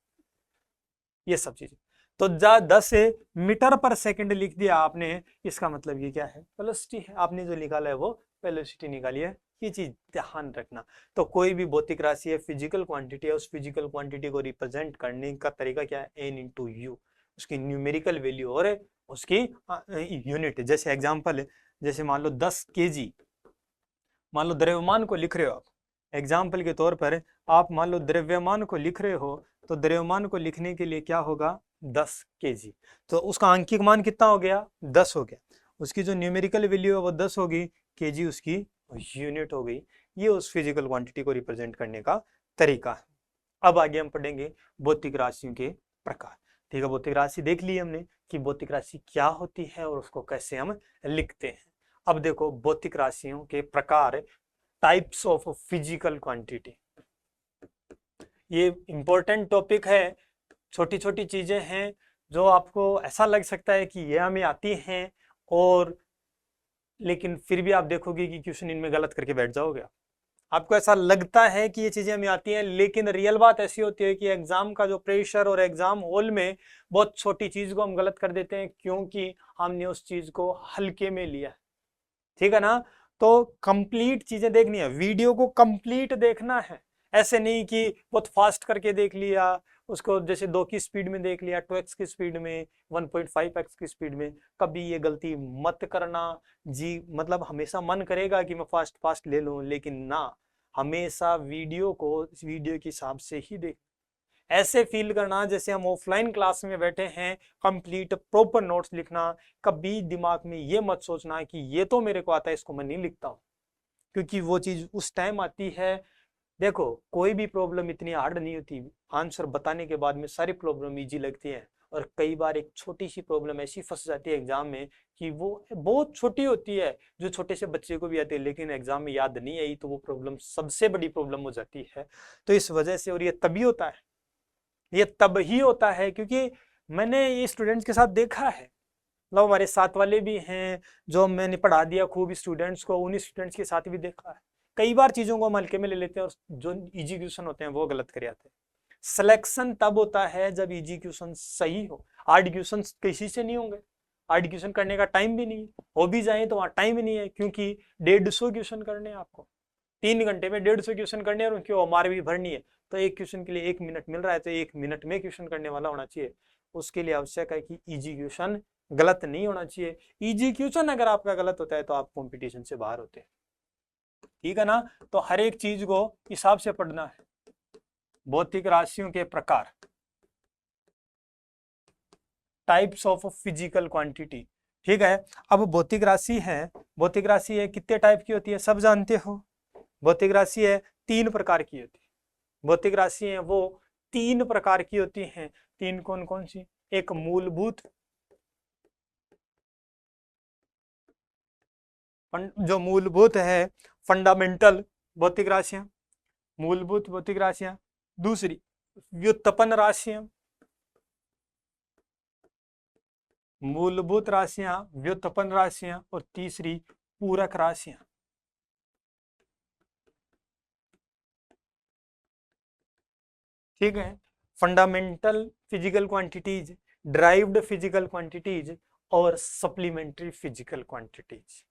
ये सब चीजें। तो 10 मीटर पर सेकंड लिख दिया आपने, इसका मतलब ये क्या है, वेलोसिटी है। आपने जो निकाला है वो वेलोसिटी निकाली है, ये चीज ध्यान रखना। तो कोई भी भौतिक राशि है, फिजिकल क्वांटिटी है, उस फिजिकल क्वांटिटी को रिप्रेजेंट करने का तरीका क्या है, n इंटू यू, उसकी न्यूमेरिकल वैल्यू और उसकी यूनिट। जैसे एग्जांपल है, जैसे मान लो 10 kg, मान लो द्रव्यमान को लिख रहे हो आप, एग्जाम्पल के तौर पर आप मान लो द्रव्यमान को लिख रहे हो, तो द्रव्यमान को लिखने के लिए क्या होगा, 10 kg, तो उसका आंकिक मान कितना हो गया, 10 हो गया, उसकी जो न्यूमेरिकल वैल्यू है वो 10 होगी, kg उसकी यूनिट हो गई। ये उस फिजिकल क्वांटिटी को रिप्रेजेंट करने का तरीका है। अब आगे हम पढ़ेंगे भौतिक राशियों के प्रकार। ठीक है, भौतिक राशि देख ली हमने कि भौतिक राशि क्या होती है और उसको कैसे हम लिखते हैं। अब देखो भौतिक राशियों के प्रकार, टाइप्स ऑफ फिजिकल क्वांटिटी। ये इंपॉर्टेंट टॉपिक है, छोटी छोटी चीजें हैं जो आपको ऐसा लग सकता है कि ये हमें आती हैं, और लेकिन फिर भी आप देखोगे कि क्वेश्चन इनमें गलत करके बैठ जाओगे। आपको ऐसा लगता है कि ये चीजें हमें आती हैं, लेकिन रियल बात ऐसी होती है कि एग्जाम का जो प्रेशर और एग्जाम हॉल में बहुत छोटी चीज को हम गलत कर देते हैं, क्योंकि हमने उस चीज को हल्के में लिया। ठीक है ना, तो कंप्लीट चीजें देखनी है, वीडियो को कंप्लीट देखना है, ऐसे नहीं कि बहुत फास्ट करके देख लिया, उसको जैसे 2 की स्पीड में देख लिया, 2x की स्पीड में, 1.5x की स्पीड में। कभी ये गलती मत करना जी। मतलब हमेशा मन करेगा कि मैं फास्ट फास्ट ले लूं, लेकिन ना, हमेशा वीडियो को इस वीडियो के हिसाब से ही देख, ऐसे फील करना जैसे हम ऑफलाइन क्लास में बैठे हैं, कंप्लीट प्रॉपर नोट्स लिखना। कभी दिमाग में ये मत सोचना कि ये तो मेरे को आता है, इसको मैं नहीं लिखता हूँ, क्योंकि वो चीज उस टाइम आती है। देखो कोई भी प्रॉब्लम इतनी हार्ड नहीं होती, आंसर बताने के बाद में सारी प्रॉब्लम इजी लगती है, और कई बार एक छोटी सी प्रॉब्लम ऐसी फंस जाती है एग्जाम में कि वो बहुत छोटी होती है, जो छोटे से बच्चे को भी आती है, लेकिन एग्जाम में याद नहीं आई, तो वो प्रॉब्लम सबसे बड़ी प्रॉब्लम हो जाती है। तो इस वजह से, और ये तभी होता है, ये तब ही होता है क्योंकि मैंने ये स्टूडेंट्स के साथ देखा है, मतलब हमारे साथ वाले भी हैं जो मैंने पढ़ा दिया खूब स्टूडेंट्स को, उन्हीं स्टूडेंट्स के साथ भी देखा है। कई बार चीजों को हम हल्के में ले लेते हैं और जो इजी क्वेश्चन होते हैं वो गलत कर आते हैं। सिलेक्शन तब होता है जब इजी क्वेश्चन सही हो, हार्ड क्वेश्चन किसी से नहीं होंगे, हार्ड क्वेश्चन करने का टाइम भी नहीं है, हो भी जाए तो वहाँ टाइम ही नहीं है, क्योंकि 150 क्वेश्चन करने हैं आपको, 3 घंटे में 150 क्वेश्चन करने हैं, और उनकी मार भी भरनी है। तो एक क्वेश्चन के लिए 1 मिनट मिल रहा है, तो 1 मिनट में क्वेश्चन करने वाला होना चाहिए। उसके लिए आवश्यक है कि इजी क्वेश्चन गलत नहीं होना चाहिए। इजी क्वेश्चन अगर आपका गलत होता है तो आप कंपटीशन से बाहर होते हैं। ठीक है ना, तो हर एक चीज को हिसाब से पढ़ना है। भौतिक राशियों के प्रकार, टाइप्स ऑफ फिजिकल क्वांटिटी। ठीक है, अब भौतिक राशि है, भौतिक राशि है कितने टाइप की होती है सब जानते हो। भौतिक राशि है 3 प्रकार की होती है। भौतिक राशि है वो 3 प्रकार की होती हैं। 3 कौन कौन सी, एक मूलभूत, जो मूलभूत है फंडामेंटल भौतिक राशियां, मूलभूत भौतिक राशियां। दूसरी व्युत्पन्न राशियां, मूलभूत राशियां, व्युत्पन्न राशियां, और तीसरी पूरक राशियां। ठीक है, fundamental physical quantities, derived physical quantities, और सप्लीमेंट्री फिजिकल क्वांटिटीज।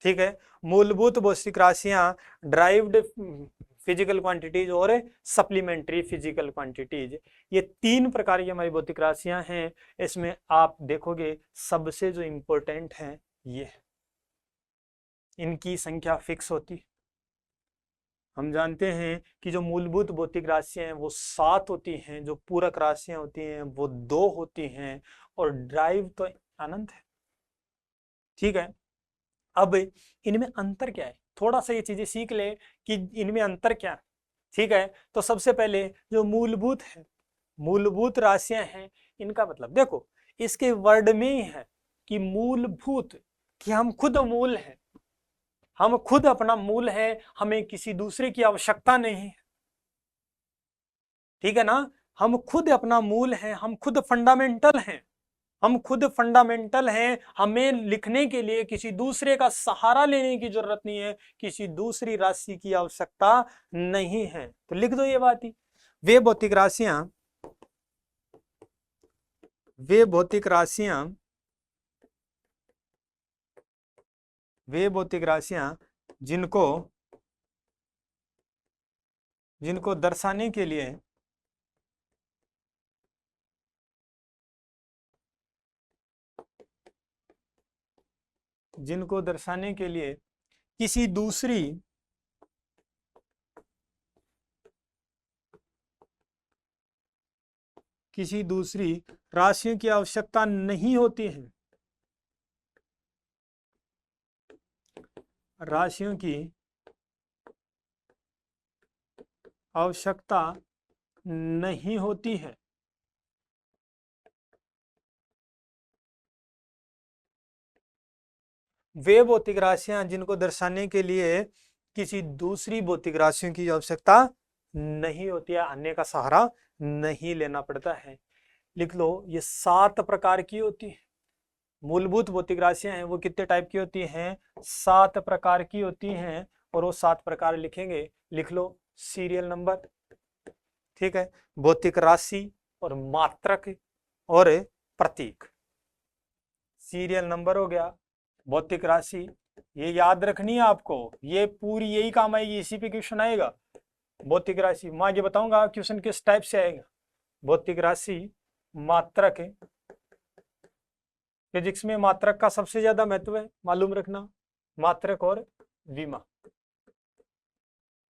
ठीक है, मूलभूत भौतिक राशियां, ड्राइव्ड फिजिकल क्वांटिटीज और सप्लीमेंट्री फिजिकल क्वांटिटीज, ये 3 प्रकार की हमारी भौतिक राशियां हैं। इसमें आप देखोगे सबसे जो इंपॉर्टेंट है ये है, इनकी संख्या फिक्स होती। हम जानते हैं कि जो मूलभूत भौतिक राशियां हैं वो 7 होती हैं, जो पूरक राशियां होती हैं वो 2 होती हैं, और ड्राइव तो अनंत है। ठीक है, अब इनमें अंतर क्या है, थोड़ा सा ये चीजें सीख ले कि इनमें अंतर क्या है। ठीक है, तो सबसे पहले जो मूलभूत है, मूलभूत राशियां हैं, इनका मतलब देखो इसके वर्ड में ही है कि मूलभूत, कि हम खुद मूल हैं, हम खुद अपना मूल है, हमें किसी दूसरे की आवश्यकता नहीं है। ठीक है ना, हम खुद अपना मूल है, हम खुद फंडामेंटल हैं, हम खुद फंडामेंटल हैं, हमें लिखने के लिए किसी दूसरे का सहारा लेने की जरूरत नहीं है, किसी दूसरी राशि की आवश्यकता नहीं है। तो लिख दो ये बात ही, वे भौतिक राशियां, वे भौतिक राशियां जिनको दर्शाने के लिए किसी दूसरी राशियों की आवश्यकता नहीं होती है, राशियों की आवश्यकता नहीं होती है। वे भौतिक राशियां जिनको दर्शाने के लिए किसी दूसरी भौतिक राशियों की आवश्यकता नहीं होती है, अन्य का सहारा नहीं लेना पड़ता है। लिख लो, ये 7 प्रकार की होती है। मूलभूत भौतिक राशियां हैं वो कितने टाइप की होती हैं? 7 प्रकार की होती हैं, और वो 7 प्रकार लिखेंगे। लिख लो सीरियल नंबर, ठीक है, भौतिक राशि और मात्रक और प्रतीक। सीरियल नंबर हो गया, भौतिक राशि, ये याद रखनी है आपको, ये पूरी यही काम आएगी, इसी पे क्वेश्चन आएगा। भौतिक राशि, मैं आगे बताऊंगा क्वेश्चन किस टाइप से आएगा। भौतिक राशि, मात्रक, फिजिक्स में मात्रक का सबसे ज्यादा महत्व है, मालूम रखना, मात्रक और विमा।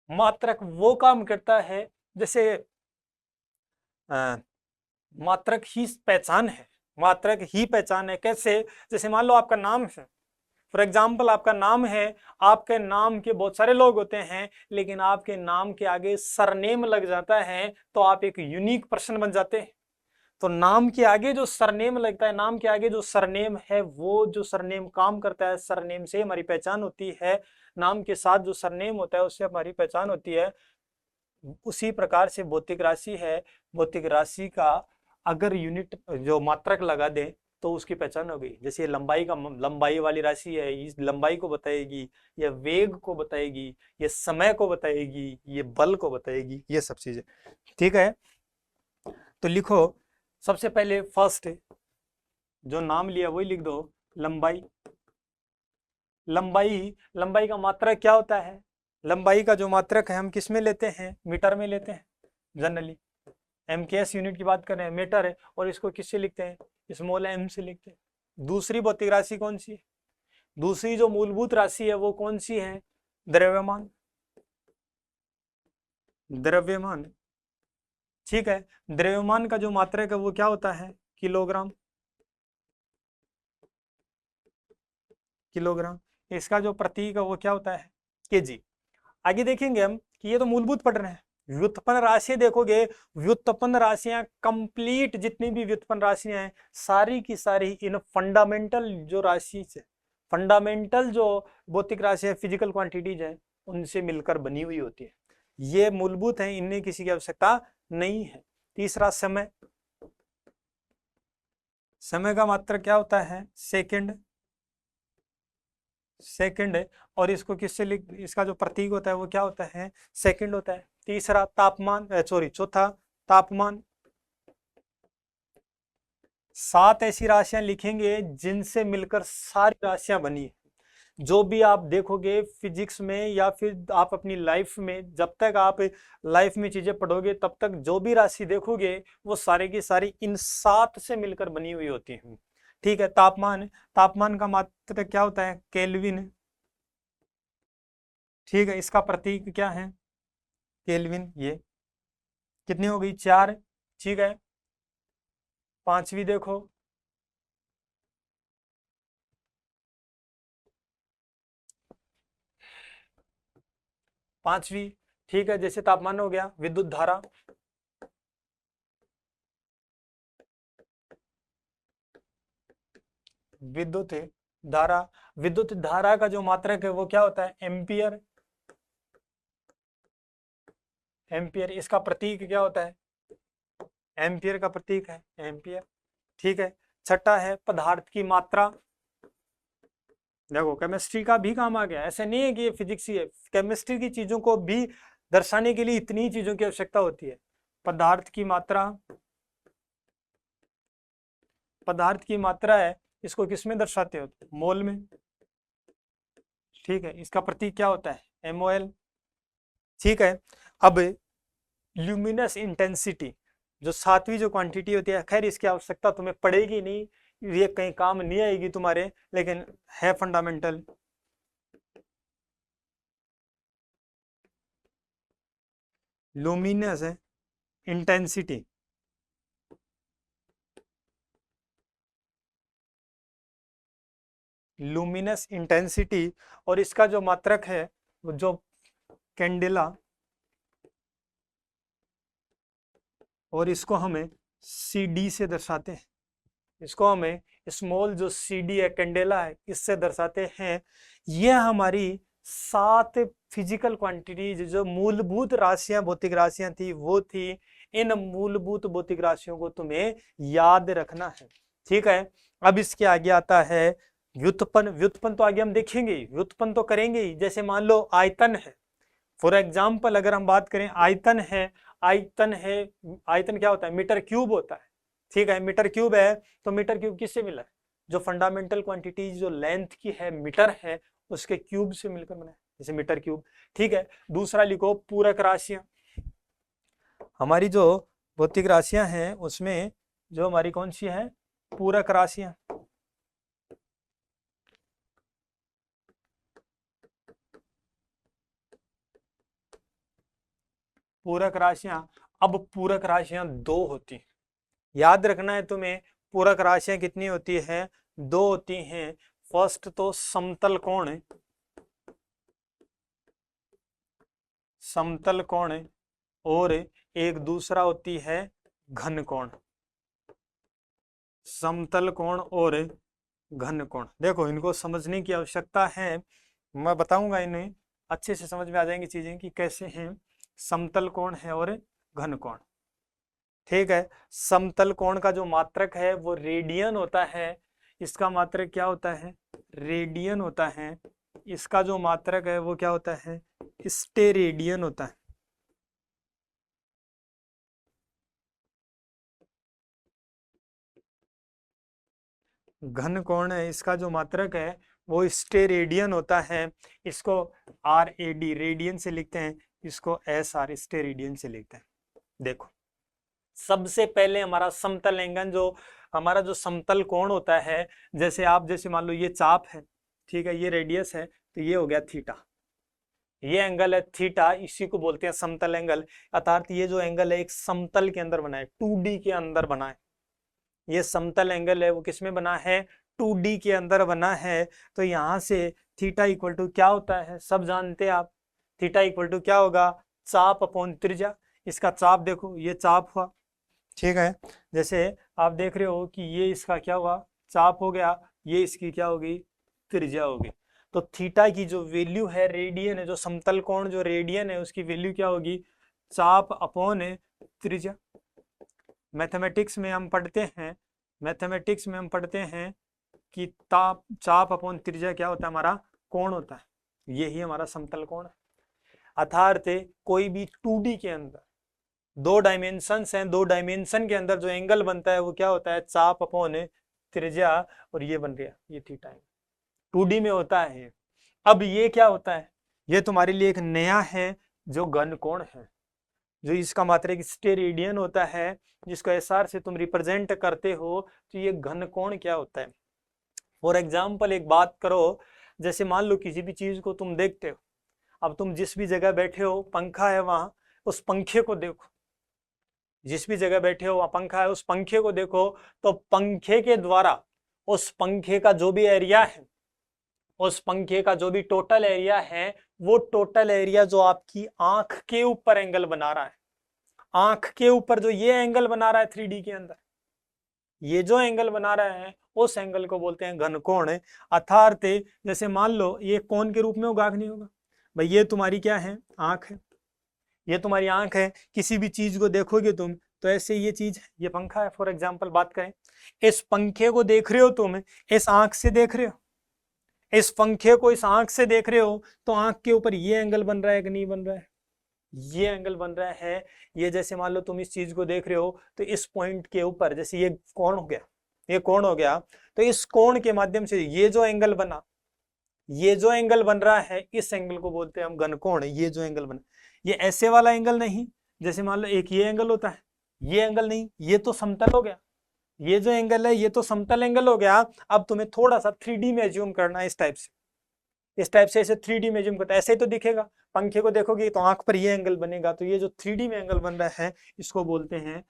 मात्रक वो काम करता है जैसे मात्रक ही पहचान है, मात्रक ही पहचान है। कैसे? जैसे मान लो आपका नाम है, फॉर एग्जाम्पल आपका नाम है, आपके नाम के बहुत सारे लोग होते हैं, लेकिन आपके नाम के आगे सरनेम लग जाता है तो आप एक यूनिक पर्सन बन जाते हैं। तो नाम के आगे जो सरनेम लगता है, नाम के आगे जो सरनेम है, वो जो सरनेम काम करता है, सरनेम से हमारी पहचान होती है, नाम के साथ जो सरनेम होता है उससे हमारी पहचान होती है। उसी प्रकार से भौतिक राशि है, भौतिक राशि का अगर यूनिट जो मात्रक लगा दें तो उसकी पहचान हो गई। जैसे लंबाई वाली राशि है, इस लंबाई को बताएगी, ये वेग को बताएगी, ये समय को बताएगी, ये बल को बताएगी, ये सब चीजें, ठीक है। तो लिखो, सबसे पहले फर्स्ट जो नाम लिया वही लिख दो, लंबाई। लंबाई का मात्रक क्या होता है? लंबाई का जो मात्रक है हम किस में लेते हैं? मीटर में लेते हैं जनरली। MKS यूनिट की बात कर रहे हैं, मीटर है, और इसको किससे लिखते हैं? स्मॉल m से लिखते हैं। दूसरी भौतिक राशि कौन सी है? दूसरी जो मूलभूत राशि है वो कौन सी है? द्रव्यमान। द्रव्यमान, ठीक है। द्रव्यमान का जो मात्रक है वो क्या होता है? किलोग्राम। किलोग्राम। इसका जो प्रतीक है वो क्या होता है? केजी। आगे देखेंगे हम कि ये तो मूलभूत पढ़ रहे हैं। व्युत्पन्न राशियां देखोगे, व्युत्पन्न राशियां कंप्लीट जितनी भी व्युत्पन्न राशियां हैं सारी की सारी इन फंडामेंटल जो राशि से, फंडामेंटल जो भौतिक राशि है, फिजिकल क्वांटिटीज है, उनसे मिलकर बनी हुई होती है। ये मूलभूत है, इनमें किसी की आवश्यकता नहीं है। तीसरा समय। समय का मात्रक क्या होता है? सेकंड। सेकंड है, और इसको किससे लिख, इसका जो प्रतीक होता है वो क्या होता है? सेकंड होता है। तीसरा तापमान, चौथा तापमान। 7 ऐसी राशियां लिखेंगे जिनसे मिलकर सारी राशियां बनी है। जो भी आप देखोगे फिजिक्स में या फिर आप अपनी लाइफ में, जब तक आप लाइफ में चीजें पढ़ोगे तब तक जो भी राशि देखोगे वो सारी की सारी इन 7 से मिलकर बनी हुई होती है, ठीक है। तापमान, तापमान का मात्रक क्या होता है? केल्विन, ठीक है। इसका प्रतीक क्या है? केल्विन। ये कितनी हो गई? 4, ठीक है। पांचवी देखो, पांचवी, ठीक है। जैसे तापमान हो गया, विद्युत धारा। विद्युत धारा, विद्युत धारा का जो मात्रक है वो क्या होता है? एम्पियर। एम्पियर। इसका प्रतीक क्या होता है? एम्पियर का प्रतीक है एम्पियर, ठीक है। छठा है पदार्थ की मात्रा। देखो केमिस्ट्री का भी काम आ गया, ऐसे नहीं है कि ये फिजिक्स ही है, केमिस्ट्री की चीजों को भी दर्शाने के लिए इतनी चीजों की आवश्यकता होती है। पदार्थ की मात्रा, पदार्थ की मात्रा है इसको किस में दर्शाते हो? मोल में। ठीक है, इसका प्रतीक क्या होता है? MOL। ठीक है, अब ल्यूमिनस इंटेंसिटी जो सातवीं जो क्वांटिटी होती है, खैर इसकी आवश्यकता तुम्हें पड़ेगी नहीं, ये कहीं काम नहीं आएगी तुम्हारे, लेकिन है फंडामेंटल। लुमिनस है इंटेंसिटी, लुमिनस इंटेंसिटी, और इसका जो मात्रक है वो जो कैंडेला, और इसको हमें CD से दर्शाते हैं, इसको हमें स्मॉल जो CD है, कैंडेला है, इससे दर्शाते हैं। यह हमारी 7 फिजिकल क्वांटिटीज जो मूलभूत राशियां, भौतिक राशियां थी वो थी। इन मूलभूत भौतिक राशियों को तुम्हें याद रखना है। ठीक है, अब इसके आगे आता है व्युत्पन्न। व्युत्पन्न तो आगे हम देखेंगे, व्युत्पन्न तो करेंगे ही। जैसे मान लो आयतन है, फॉर एग्जाम्पल अगर हम बात करें आयतन है, आयतन है, आयतन क्या होता है? मीटर क्यूब होता है। ठीक है, मीटर क्यूब है, तो मीटर क्यूब किससे मिला है? जो फंडामेंटल क्वांटिटी जो लेंथ की है, मीटर है, उसके क्यूब से मिलकर बना है, जैसे मीटर क्यूब। ठीक है, दूसरा लिखो पूरक राशियां। हमारी जो भौतिक राशियां हैं उसमें जो हमारी कौन सी है? पूरक राशियां। पूरक राशियां, अब पूरक राशियां दो होती हैं, याद रखना है तुम्हें। पूरक राशियां कितनी होती है? दो होती हैं। फर्स्ट तो समतल कोण है, समतल कोण है, और एक दूसरा होती है घन कोण। समतल कोण और घन कोण, देखो इनको समझने की आवश्यकता है, मैं बताऊंगा, इन्हें अच्छे से समझ में आ जाएंगी चीजें कि कैसे हैं। समतल कोण है और घन कोण। ठीक है, समतल कोण का जो मात्रक है वो रेडियन होता है। इसका मात्रक क्या होता है? रेडियन होता है। इसका जो मात्रक है वो क्या होता है? स्टेरेडियन होता है। घन कोण है, इसका जो मात्रक है वो स्टेरेडियन होता है। इसको RAD रेडियन से लिखते हैं, इसको SR स्टेरेडियन से लिखते हैं। देखो सबसे पहले हमारा समतल एंगल, जो हमारा जो समतल कोण होता है, जैसे आप जैसे मान लो ये चाप है, ठीक है, ये रेडियस है, तो ये हो गया थीटा, ये एंगल है थीटा, इसी को बोलते हैं समतल एंगल। अर्थात ये जो एंगल है एक समतल के अंदर बना है, 2D के अंदर बना है। ये समतल एंगल है वो किसमें बना है? 2D के अंदर बना है। तो यहाँ से थीटा इक्वल टू क्या होता है? सब जानते हैं आप, थीटा इक्वल टू क्या होगा? चाप अपॉन त्रिज्या। इसका चाप देखो, ये चाप हुआ, ठीक है, जैसे आप देख रहे हो कि ये इसका क्या हुआ? चाप हो गया, ये इसकी क्या होगी? त्रिज्या होगी। तो थीटा की जो वैल्यू है, रेडियन है, जो समतल कोण जो रेडियन है उसकी वैल्यू क्या होगी? चाप अपॉन त्रिज्या। मैथमेटिक्स में हम पढ़ते हैं, मैथमेटिक्स में हम पढ़ते हैं कि ताप चाप अपॉन त्रिज्या क्या होता है? हमारा कोण होता है। यही हमारा समतल कोण है। अर्थात कोई भी 2D के अंदर दो डायमेंशंस हैं, दो डायमेंशन के अंदर जो एंगल बनता है वो क्या होता है? चाप अपॉन त्रिज्या, और ये बन गया ये थीटा है, 2D में होता है। अब ये क्या होता है? ये तुम्हारे लिए एक नया है जो घन कोण है, जो इसका मात्रक स्टेरेडियन होता है, जिसको SR से तुम रिप्रेजेंट करते हो। तो ये घन कोण क्या होता है? फॉर एग्जाम्पल एक बात करो, जैसे मान लो किसी भी चीज को तुम देखते हो, अब तुम जिस भी जगह बैठे हो, पंखा है वहां, उस पंखे को देखो, जिस भी जगह बैठे हो वहां पंखा है, उस पंखे को देखो, तो पंखे के द्वारा उस पंखे का जो भी एरिया है, उस पंखे का जो भी टोटल एरिया है, वो टोटल एरिया जो आपकी आंख के ऊपर एंगल बना रहा है, आंख के ऊपर जो ये एंगल बना रहा है 3D के अंदर, ये जो एंगल बना रहा है उस एंगल को बोलते हैं घन कोण। अर्थात जैसे मान लो ये कोण के रूप में होगा कि नहीं होगा? भाई ये तुम्हारी क्या है? आंख है, ये तुम्हारी आंख है, किसी भी चीज को देखोगे तुम तो ऐसे ये चीज है, ये पंखा है, फॉर एग्जाम्पल बात करें, इस पंखे को देख रहे हो तुम, इस आंख से देख रहे हो, इस पंखे को इस आंख से देख रहे हो, तो आंख के ऊपर ये एंगल बन रहा है कि नहीं बन रहा है? ये एंगल बन रहा है। ये जैसे मान लो तुम इस चीज को देख रहे हो, तो इस पॉइंट के ऊपर, जैसे ये कोण हो गया, ये कोण हो गया। तो इस कोण के माध्यम से ये जो एंगल बना, ये जो एंगल बन रहा है, इस एंगल को बोलते हैं हम घनकोण। ये जो एंगल बना, ये ऐसे वाला एंगल नहीं, जैसे मान लो एक ये एंगल होता है, ये एंगल नहीं, ये तो समतल हो गया। ये जो एंगल है ये तो समतल एंगल हो गया। अब तुम्हें थोड़ा सा 3D में एज्यूम करना है, इस टाइप से, इस टाइप से ऐसे 3D में एज्यूम करता है। ऐसे ही तो दिखेगा, पंखे को देखोगे तो आंख पर ये एंगल बनेगा। तो ये जो 3D में एंगल बन रहा है, इसको बोलते हैं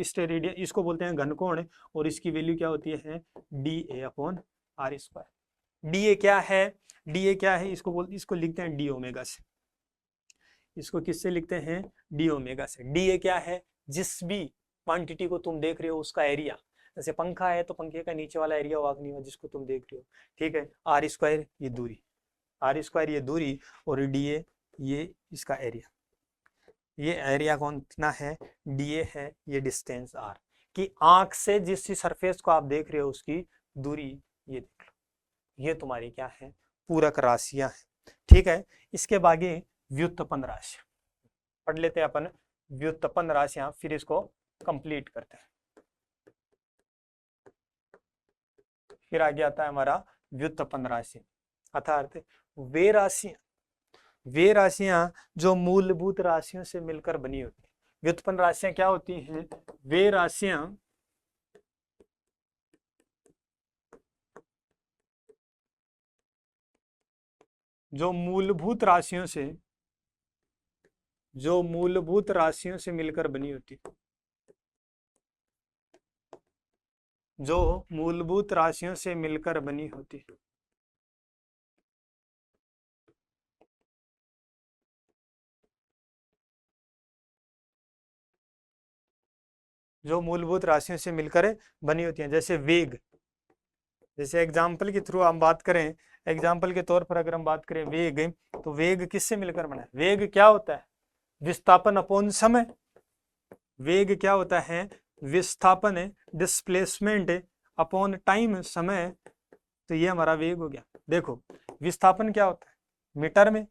स्टेरेडियन, इसको बोलते हैं घनकोण। और इसकी वैल्यू क्या होती है, DA/r²। DA क्या है, DA क्या है, इसको लिखते हैं डी ओमेगा से। इसको किससे लिखते हैं, डी ओमेगा से। DA क्या है, जिस भी क्वांटिटी को तुम देख रहे हो उसका एरिया, जैसे पंखा है तो पंखे का नीचे वाला एरिया वागनी जिसको तुम देख रहे हो, ठीक है। r² ये दूरी, r² ये दूरी, और DA ये इसका एरिया। ये एरिया कौन कितना है, DA है, ये डिस्टेंस r, कि आंख से जिस सरफेस को आप देख रहे हो उसकी दूरी, ये देख लो। ये तुम्हारी क्या है, पूरक राशियां हैं, ठीक है। इसके बागे व्युत्पन्न राशि पढ़ लेते हैं अपन, व्युत्पन्न राशियां, फिर इसको कंप्लीट करते हैं। फिर आगे आता है हमारा व्युत्पन्न राशि, अर्थात वे राशियां जो मूलभूत राशियों से मिलकर बनी होती है। व्युत्पन्न राशियां क्या होती हैं, वे राशियां जो मूलभूत राशियों से मिलकर बनी होती है, जो मूलभूत राशियों से मिलकर बनी होती है। जो मूलभूत राशियों से मिलकर बनी होती हैं, जैसे वेग, जैसे एग्जाम्पल के थ्रू हम बात करें, एग्जाम्पल के तौर पर अगर हम बात करें वेग, तो वेग किससे मिलकर बना है, वेग क्या होता है, विस्थापन अपॉन समय। वेग क्या होता है, विस्थापन, डिस्प्लेसमेंट अपॉन टाइम, समय। तो ये हमारा वेग हो गया। देखो विस्थापन क्या होता है मीटर में,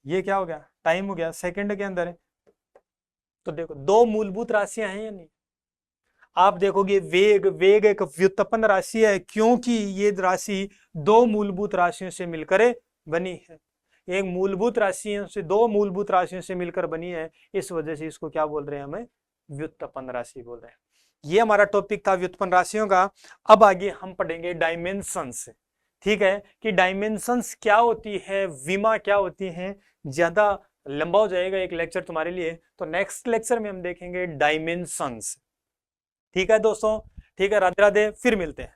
ये क्या हो गया, टाइम हो गया सेकंड के अंदर है। तो देखो दो मूलभूत राशियां हैं या नहीं, आप देखोगे वेग एक व्युत्पन्न राशि है, क्योंकि ये राशि दो मूलभूत राशियों से मिलकर बनी है। एक मूलभूत राशियों से, दो मूलभूत राशियों से मिलकर बनी है, इस वजह से इसको क्या बोल रहे हैं, हमें व्युत्पन्न राशि बोल रहे हैं। ये हमारा टॉपिक था व्युत्पन्न राशियों का। अब आगे हम पढ़ेंगे डायमेंशंस, ठीक है, कि डायमेंशंस क्या होती है, विमा क्या होती है। ज्यादा लंबा हो जाएगा एक लेक्चर तुम्हारे लिए, तो नेक्स्ट लेक्चर में हम देखेंगे डायमेंशंस। ठीक है दोस्तों, ठीक है, राधे राधे, फिर मिलते हैं।